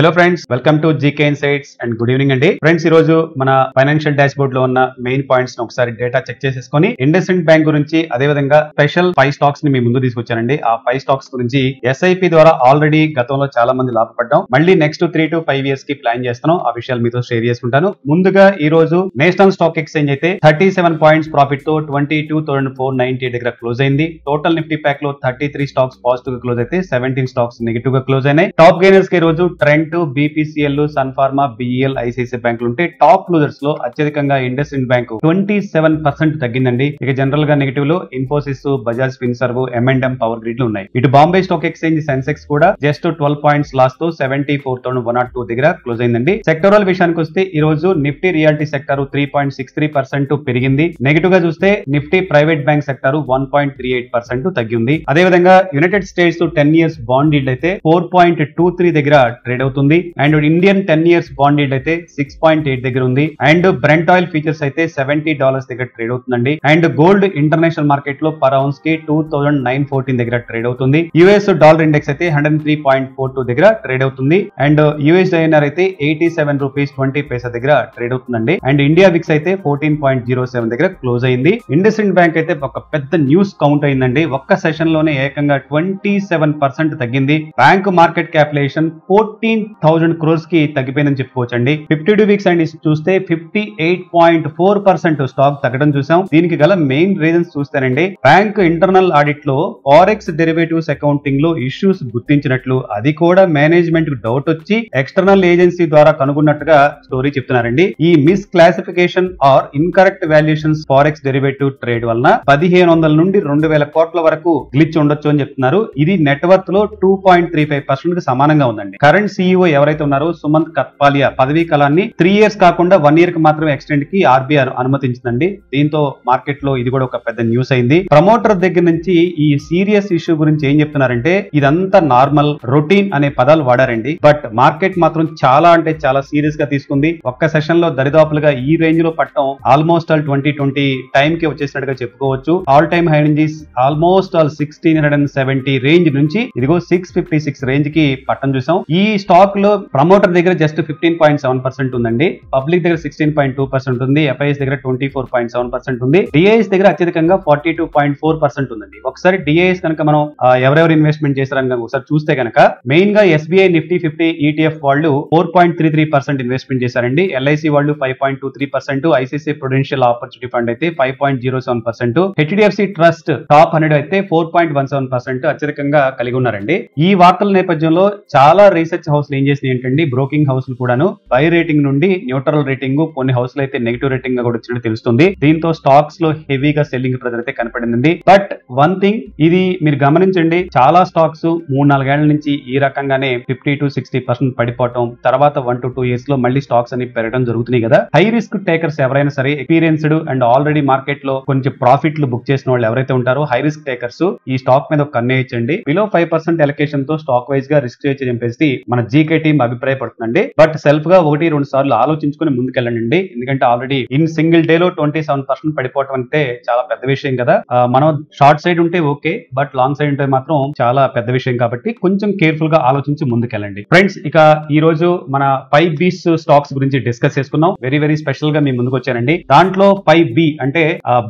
Hello friends, welcome to GK insights and good evening అండి. Friends, ఈ రోజు మన ఫైనాన్షియల్ డాష్ బోర్డ్ లో ఉన్న మెయిన్ పాయింట్స్ ఒకసారి డేటా చెక్ చేసేసుకొని ఇండస్ఇండ్ బ్యాంక్ గురించి, అదే విధంగా స్పెషల్ 5 స్టాక్స్ ని మీ ముందు తీసుకొచ్చానండి. ఆ 5 స్టాక్స్ గురించి SIP ద్వారా ఆల్రెడీ గతంలో చాలా మంది లాభపడ్డాం. మళ్ళీ నెక్స్ట్ 3 to 5 years కి ప్లాన్ చేస్తున్నాం. ఆ విషయాలు మీతో షేర్ చేసుకుంటాను. ముందుగా ఈ రోజు నేషనల్ స్టాక్ ఎక్స్చేంజ్ అయితే 37 పాయింట్స్ ప్రాఫిట్ తో 22,490 దగ్గర క్లోజ్ అయింది. టోటల్ నిఫ్టీ ప్యాక్ లో 33 స్టాక్స్ పాజిటివ్ గా క్లోజ్ అయితే 17 స్టాక్స్ నెగిటివ్ గా క్లోజ్ అయినాయి. టాప్ గెయినర్స్ కి రోజు trend, BPCL, Sun Pharma, BEL, ICICI బ్యాంకులు ఉంటే టాప్ లూజర్స్ లో అత్యధికంగా ఇండస్ఇండ్ బ్యాంక్ 27% తగ్గిందండి. ఇక జనరల్ గా నెగిటివ్ లో Infosys, Bajaj Finserv, M&M power grid లు ఉన్నాయి. ఇటు బాంబే స్టాక్ ఎక్స్చేంజ్ సెన్సెక్స్ కూడా జస్ట్ 12 పాయింట్స్ లాస్ తో 74,102 దగ్గర క్లోజ్ అయిందండి. సెక్టరల్ విషయానికి వస్తే ఈ రోజు నిఫ్టీ రియాలిటీ సెక్టర్ 3.63% పెరిగింది. నెగిటివ్ గా చూస్తే నిఫ్టీ ప్రైవేట్ బ్యాంక్ సెక్టర్ 1.38% తగ్గింది. అదే విధంగా United states 10 years bond yield అయితే 4.23 దగ్గర ట్రేడ్ అవుతుంది. And Indian 10 years bond yield అయితే 6.8 దగ్గర ఉంది. అండ్ బ్రెంట్ ఆయిల్ ఫీచర్స్ అయితే $70 దగ్గర ట్రేడ్ అవుతుందండి. అండ్ గోల్డ్ ఇంటర్నేషనల్ మార్కెట్ లో పర్ ఔన్స్ కి 2,914 దగ్గర ట్రేడ్ అవుతుంది. యుఎస్ డాలర్ ఇండెక్స్ అయితే 103.42 దగ్గర ట్రేడ్ అవుతుంది. అండ్ యుఎస్ ఐఎన్ఆర్ అయితే 87 రూపీస్ 20 పైసా దగ్గర ట్రేడ్ అవుతుందండి. అండ్ ఇండియా విక్స్ అయితే 14.07 దగ్గర క్లోజ్ అయింది. ఇండస్ఇండ్ బ్యాంక్ అయితే ఒక పెద్ద న్యూస్ కౌంట్ అయిందండి. ఒక్క సెషన్ లోనే ఏకంగా 27% తగ్గింది. బ్యాంక్ మార్కెట్ క్యాపిటలైజేషన్ 14,000 crores కి తగ్గిపోయిందని చెప్పుకోవచ్చండి. 52 వీక్స్ అండ్ చూస్తే 58.4% స్టాక్ తగ్గడం చూసాం. దీనికి గల మెయిన్ రీజన్స్ చూస్తేనండి, బ్యాంక్ ఇంటర్నల్ ఆడిట్ లో ఫారెక్స్ డెరివేటివ్స్ అకౌంటింగ్ లో ఇష్యూస్ గుర్తించినట్లు, అది కూడా మేనేజ్మెంట్ కు డౌట్ వచ్చి ఎక్స్టర్నల్ ఏజెన్సీ ద్వారా కనుగొన్నట్టుగా స్టోరీ చెప్తున్నారండి. ఈ misclassification or incorrect valuations forex derivative trade వలన 1,500 నుండి 2,000 కోట్ల వరకు గ్లిచ్ ఉండొచ్చు అని చెప్తున్నారు. ఇది నెట్వర్త్ లో 2.35% కి సమానంగా ఉందండి. కరెంట్ CEO ఎవరైతే ఉన్నారో సుమంత్ కత్పాలియా పదవీ కాలాన్ని 3 years కాకుండా 1 year కి మాత్రమే ఎక్స్టెండ్ కి RBI అనుమతించిందండి. దీంతో మార్కెట్ లో ఇది కూడా ఒక పెద్ద న్యూస్ అయింది. ప్రమోటర్ దగ్గర నుంచి ఈ సీరియస్ ఇష్యూ గురించి ఏం చెప్తున్నారంటే, ఇదంతా నార్మల్ రొటీన్ అనే పదాలు వాడారండి. బట్ మార్కెట్ మాత్రం చాలా అంటే చాలా సీరియస్ గా తీసుకుంది. ఒక్క సెషన్ లో దరిదాపులుగా ఈ రేంజ్ లో పట్టడం ఆల్మోస్ట్ ఆల్ 2020 టైం కి వచ్చేసినట్టుగా చెప్పుకోవచ్చు. ఆల్ టైమ్ హై నుంచి ఆల్మోస్ట్ ఆల్ 1670 రేంజ్ నుంచి ఇదిగో 656 రేంజ్ కి పట్టం చూసాం. ఈ స్టాక్ లో ప్రమోటర్ దగ్గర జస్ట్ 15.7% ఉందండి. పబ్లిక్ దగ్గర 16.2% ఉంది. FIS దగ్గర 24.7% ఉంది. DIS దగ్గర అత్యధికంగా 42.4% ఉందండి. ఒకసారి DIS కనుక మనం ఎవరెవరు ఇన్వెస్ట్మెంట్ చేశారని ఒకసారి చూస్తే కనుక మెయిన్ గా SBI నిఫ్టీ 50 ETF వాళ్ళు 4.33% ఇన్వెస్ట్మెంట్ చేశారండి. LIC వాళ్ళు 5.23%, ICICI ప్రుడెన్షియల్ ఆపర్చునిటీ ఫండ్ అయితే 5.07%, HDFC ట్రస్ట్ టాప్ 100 అయితే 4.17% అత్యధికంగా కలిగి ఉన్నారండి. ఈ వార్తల నేపథ్యంలో చాలా రీసెర్చ్ హౌస్లు ఏం చేసినాయి ఏంటండి, బ్రోకింగ్ హౌస్లు కూడాను బై రేటింగ్ నుండి న్యూట్రల్ రేటింగ్, కొన్ని హౌస్లు అయితే నెగిటివ్ రేటింగ్ గా కూడా వచ్చినట్టు తెలుస్తుంది. దీంతో స్టాక్స్ లో హెవీగా సెల్లింగ్ ప్రెజర్ అయితే కనపడింది. బట్ వన్ థింగ్, ఇది మీరు గమనించండి, చాలా స్టాక్స్ 3-4 ఏళ్ల నుంచి ఈ రకంగానే 50 to 60% పడిపోవటం, తర్వాత 1 to 2 years లో మళ్ళీ స్టాక్స్ అని పెరగడం జరుగుతున్నాయి కదా. హై రిస్క్ టేకర్స్ ఎవరైనా సరే, ఎక్స్పీరియన్స్డ్ అండ్ ఆల్రెడీ మార్కెట్ లో కొంచెం ప్రాఫిట్లు బుక్ చేసిన వాళ్ళు ఎవరైతే ఉంటారో హై రిస్క్ టేకర్స్, ఈ స్టాక్ మీద ఒక కన్నేయచ్చండి. బిలో 5% ఎలకేషన్ తో స్టాక్ వైజ్ గా రిస్క్ చేయొచ్చు చెప్పేసి మన జీకే టీం అభిప్రాయపడుతుందండి. బట్ సెల్ఫ్ గా 1-2 సార్లు ఆలోచించుకుని ముందుకెళ్ళండి. ఎందుకంటే ఆల్రెడీ ఇన్ సింగిల్ డే లో 27% పడిపోవటం అంటే చాలా పెద్ద విషయం కదా. మనం షార్ట్ సైడ్ ఉంటే ఓకే, బట్ లాంగ్ సైడ్ ఉంటే మాత్రం చాలా పెద్ద విషయం కాబట్టి కొంచెం కేర్ఫుల్ గా ఆలోచించి ముందుకెళ్ళండి. ఫ్రెండ్స్, ఇక ఈ రోజు మన 5B స్టాక్స్ గురించి డిస్కస్ చేసుకుందాం. వెరీ స్పెషల్ గా మీ ముందుకు వచ్చానండి. దాంట్లో 5B అంటే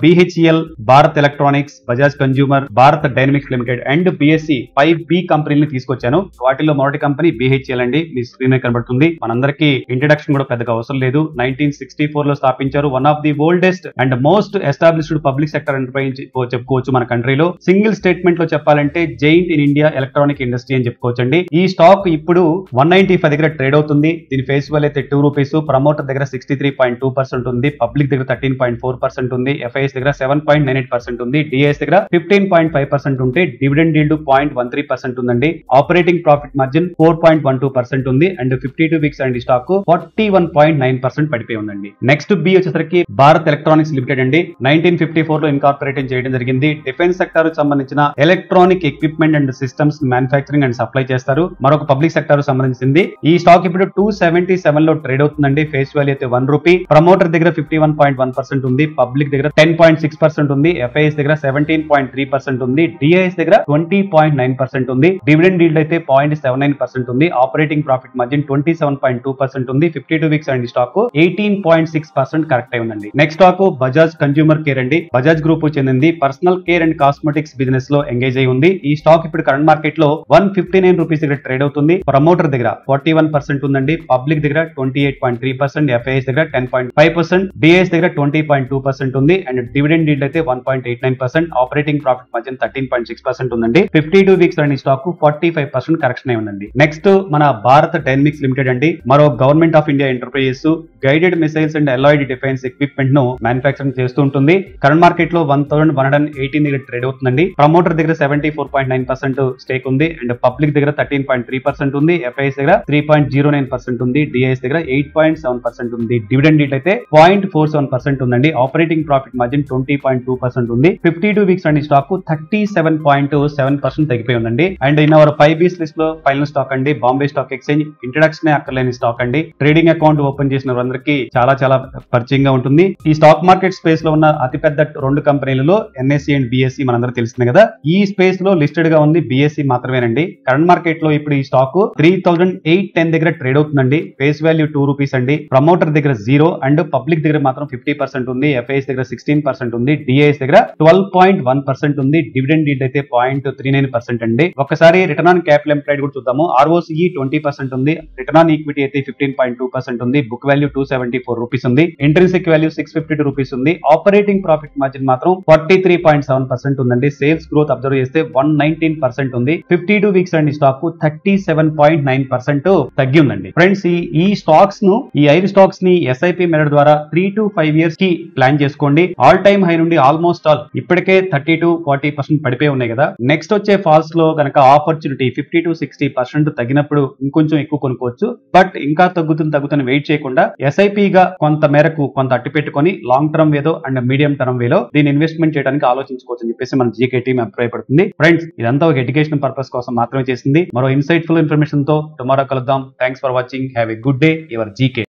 BHEL, Bharat electronics, Bajaj consumer, Bharat dynamics limited and BSE 5B కంపెనీని తీసుకొచ్చాను. వాటిలో మొదటి కంపెనీ BHEL అండి. మీ స్క్రీన్ మీద కనబడుతుంది. మనందరికీ ఇంట్రడక్షన్ కూడా పెద్దగా అవసరం లేదు. 1964 లో స్థాపించారు. One of the oldest and most established public sector enterprise చెప్పుకోవచ్చు మన కంట్రీలో. సింగిల్ స్టేట్మెంట్ లో చెప్పాలంటే giant in India electronic industry అని చెప్పుకోవచ్చండి. ఈ స్టాక్ ఇప్పుడు 195 దగ్గర ట్రేడ్ అవుతుంది. దీని ఫేస్ వాల్యూ అయితే 2 రూపీస్. ప్రమోటర్ దగ్గర 63.2% ఉంది. పబ్లిక్ దగ్గర 13.4% ఉంది. FIS దగ్గర 7.98% ఉంది. DIS దగ్గర 15.5% ఉంటే డివిడెండ్ ఈల్డ్ 0.13% ఉందండి. ఆపరేటింగ్ ప్రాఫిట్ మార్జిన్ 4.12% ఉంది. అండ్ 52 వీక్స్ అండ్ స్టాక్ 41.9% పడిపోయి ఉందండి. నెక్స్ట్ B వచ్చేసరికి భారత్ ఎలక్ట్రానిక్స్ లిమిటెడ్ అండి. 1954 లో ఇన్కార్పొరేట్ చేయడం జరిగింది. డిఫెన్స్ సెక్టర్ సంబంధించిన electronic equipment and systems manufacturing and supply చేస్తారు. మరొక పబ్లిక్ సెక్టర్ సంబంధించింది. ఈ స్టాక్ ఇప్పుడు 277 లో ట్రేడ్ అవుతుందండి. ఫేస్ వాల్యూ అయితే 1 రూపీ. ప్రమోటర్ దగ్గర 51.1% ఉంది. పబ్లిక్ దగ్గర 10.6% ఉంది. FIS దగ్గర 17.3% ఉంది. DIS దగ్గర 20.9% ఉంది. డివిడెండ్ ఈల్డ్ అయితే 0.79% ఉంది. ఆపరేటింగ్ ఆపరేటింగ్ ప్రాఫిట్ మార్జిన్ 27.2% ఉంది. 52 వీక్స్ అండి స్టాక్ 18.6% కరెక్ట్ అయి ఉందండి. Next stock Bajaj consumer care అండి. బజాజ్ గ్రూప్ చెందింది. Personal care and cosmetics business లో ఎంగేజ్ అయి ఉంది. ఈ స్టాక్ ఇప్పుడు కరెంట్ మార్కెట్ లో 159 రూపీస్ దగ్గర ట్రేడ్ అవుతుంది. ప్రమోటర్ దగ్గర 41% ఉందండి. పబ్లిక్ దగ్గర 28.3%, ఎఫ్ఐఎస్ దగ్గర 10.5%, డిఐఎస్ దగ్గర 20.2% ఉంది. అండ్ డివిడెండ్ డీల్ అయితే 1.89%, ఆపరేటింగ్ ప్రాఫిట్ మార్జిన్ 13.6% ఉందండి. 52 వీక్స్ అండి స్టాక్ 45% కరెక్షన్ అయి ఉందండి. నెక్స్ట్ మన భారత్ డైనమిక్స్ లిమిటెడ్ అండి. మరో government of India enterprises guided missiles and alloyed defence equipment ను మ్యానుఫాక్చరింగ్ చేస్తూ ఉంటుంది. కరెంట్ మార్కెట్ లో 1118 దగ్గర ట్రేడ్ అవుతుందండి. ప్రమోటర్ దగ్గర 74.9% స్టేక్ ఉంది. అండ్ పబ్లిక్ దగ్గర 13.3% ఉంది. ఎఫ్ఐఎస్ దగ్గర 3.09% ఉంది. డిఐఎస్ దగ్గర 8.7% ఉంది. డివిడెండ్ డీల్ అయితే 0.47% ఉందండి. ఆపరేటింగ్ ప్రాఫిట్ మార్జిన్ 20.2% ఉంది. 52 వీక్స్ అండి స్టాక్ 37.7% తగ్గిపోయి ఉందండి. And in our 5Bs list లో ఫైనల్ స్టాక్ అండి బాంబే స్టాక్ ఎక్స్చేంజ్. ఇంట్రడక్షన్ అక్కర్లేని స్టాక్ అండి. ట్రేడింగ్ అకౌంట్ ఓపెన్ చేసిన వారందరికీ చాలా పరిచయంగా ఉంటుంది. ఈ స్టాక్ మార్కెట్ స్పేస్ లో ఉన్న అతిపెద్ద రెండు కంపెనీలలో ఎన్ఎస్సి అండ్ బిఎస్సి మనందరూ తెలిసింది కదా. ఈ స్పేస్ లో లిస్టెడ్ గా ఉంది బిఎస్సి మాత్రమేనండి. కరెంట్ మార్కెట్ లో ఇప్పుడు ఈ స్టాక్ 3810 దగ్గర ట్రేడ్ అవుతుందండి. ఫేస్ వాల్యూ 2 రూపీస్ అండి. ప్రమోటర్ దగ్గర 0 అండ్ పబ్లిక్ దగ్గర మాత్రం 50% ఉంది. ఎఫ్ఐఎస్ దగ్గర 16% ఉంది. డిఐఎస్ దగ్గర 12.1% ఉంది. డివిడెండ్ డీల్ అయితే 0.39% అండి. ఒకసారి రిటర్న్ ఆన్ క్యాపిటల్ ఎంప్లాయిడ్ కూడా చూద్దాము. ఆర్ఓసిఈ 20% ఉంది. రిటర్న్ ఆన్ ఈక్విటీ అయితే 15.2% ఉంది. బుక్ వాల్యూ 274 రూపీస్ ఉంది. ఇంట్రిన్సిక్ వాల్యూ 652 రూపీస్ ఉంది. ఆపరేటింగ్ ప్రాఫిట్ మార్జిన్ మాత్రం 43.7% ఉందండి. సేల్స్ గ్రోత్ అబ్జర్వ్ చేస్తే 119% ఉంది. 52 వీక్స్ అండి స్టాక్ 37.9% తగ్గి ఉందండి. ఫ్రెండ్స్ ఈ స్టాక్స్ ను ఈ 5 స్టాక్స్ ని ఎస్ఐపి మెథడ్ ద్వారా 3 to 5 ఇయర్స్ కి ప్లాన్ చేసుకోండి. ఆల్ టైమ్ హై నుండి ఆల్మోస్ట్ ఆల్ ఇప్పటికే 30 to 40% పడిపోయి ఉన్నాయి కదా. నెక్స్ట్ వచ్చే ఫాల్స్ లో కనుక ఆపర్చునిటీ 50 to 60% తగ్గినప్పుడు ఇంకొంచెం ఎక్కువ కొనుక్కోవచ్చు. బట్ ఇంకా తగ్గుతున్న వెయిట్ చేయకుండా ఎస్ఐపి గా కొంత మేరకు కొంత అట్టి పెట్టుకొని లాంగ్ టర్మ్ వేలో అండ్ మీడియం టర్మ్ వేలో దీన్ని ఇన్వెస్ట్మెంట్ చేయడానికి ఆలోచించుకోవచ్చు అని చెప్పేసి మన జీకే టీమ్ అభిప్రాయపడుతుంది. ఫ్రెండ్స్ ఇదంతా ఒక ఎడ్యుకేషన్ పర్పస్ కోసం మాత్రమే చేసింది. మరో ఇన్సైట్ఫుల్ ఇన్ఫర్మేషన్ తో టుమారో కలుద్దాం. Thanks for watching. Have a good day. Your GK.